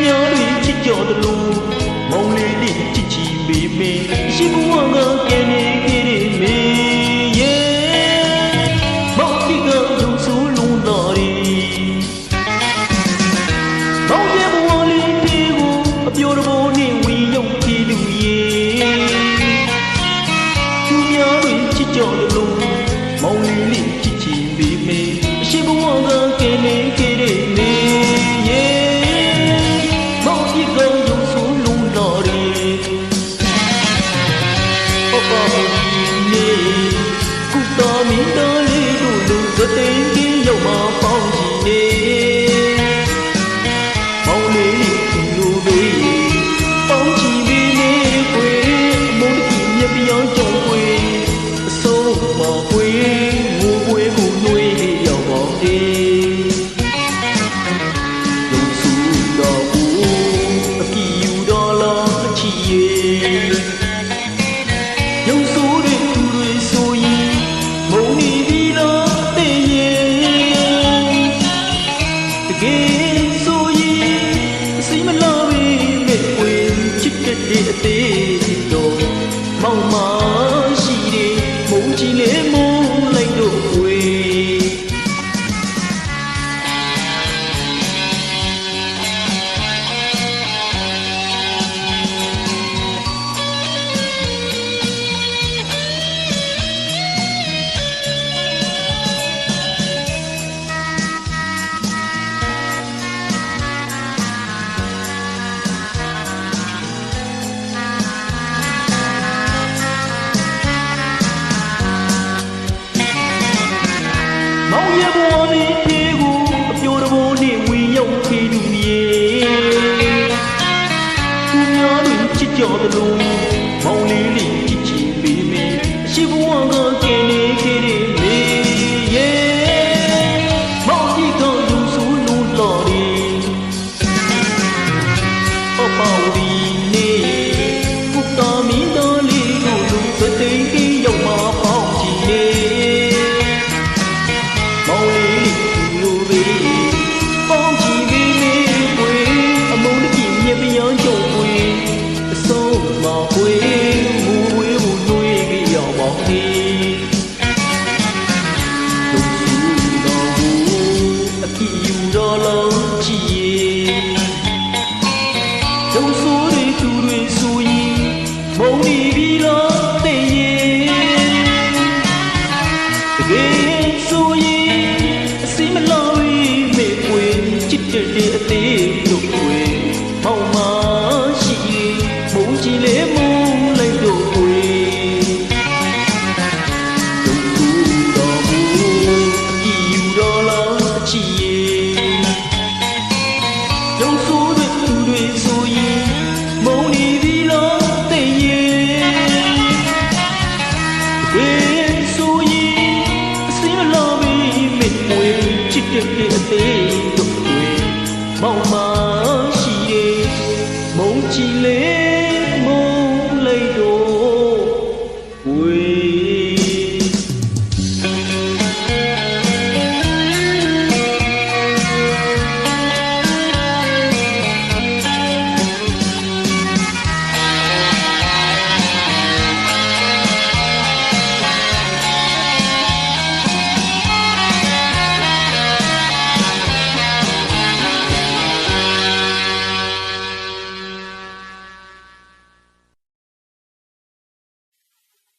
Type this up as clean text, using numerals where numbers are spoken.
များတွေချစ်ကြတယ်လို့မောင်လေးတွေချစ်ချီပေပေရှိဘဝကကဲနေခဲ့တဲ့မေရဲ့မောင်ဒီကယုံဆိုးလုံးတော်ရီမောင်ရဲ့ဘဝလေးတွေကိုအပြောတော်ဘောနဲ့ဝင်ရောက်ပြီးလူရဲ့သူများတွေချစ်ကြတယ်လို့မောင်လေးတွေချစ်ချီပေပေရှိဘဝကကဲနေခဲ့တဲ့မေတိမ်ကြီးရောက်မှာပေါင်းကြည့်နေမောင်လေးလူဘေးပေါင်းကြည့်ပြီးနေခွေမုန်းကြီးမြပြင်းကြောင်ခွေအစိုးမခွေငိုခွေကိုနှွေးရောက်ပါလေလူစုတော်ဘူးအကြည့်ယူတော်လားအချီရဲ့ရုံဆိုးတဲ့သူတွေဆိုရင်မုန်းနေပြီလားအသေးတော့မောင်မရှိတယ်မုန်းချီလေမုန်းလိုက်တော့ဝေရဲ့ဘဝလေးတွေကိုအပြောတော်ဘောနဲ့ဝင်ရောက်ပြီးလူရဲ့သူများတွေချစ်ကြတယ်လို့မောင်လေးလေးချစ်ချင်ပေမဲ့ရှိဘဝကကဲနေခဲ့တဲ့လေရဲ့မောင်ကြီးကယူဆလို့တော်တယ်အပေါဒီနေဘုတော်မင်းတော်လေးတို့လူသတိကြီးရောက်မှာပေါင်းကြည့်နေမောင်လေးလူဘေးပေါင်းကြည့်ပြီးနေခွေအမုန်းတကြီးမြပြင်းကြုံခွေအစိုးမခွေမူဝေးဘူးနှွေးပြီးရောက်ပါလေလူစုတော်ဘူးအကြည့်ယူတော်လုံးကြည့်ရုံဆိုးတွေသူတွေဆိုရင်မုန်းနေပြီလားတဲ့ရဲ့တကယ်ဆိုရင်စီမလာဝီမေပွေချစ်တဲ့အသေးတို့ွေမောင်မရှိမုန်းကြည့်လေမုန်းလိုက်တို့ွေဒုက္ခတော်ဘူးအကြည့်ယူတော်လားအချီရုံဆိုးတဲ့သူတွေဆိုရင်မုန်းနေပြီလားတဲ့ရဲ့တကယ်ဆိုရင်စီမလာဝီမေပွေချစ်တဲ့အသေးတို့ွေမောင်မရှိမုန်းကြည့်လေ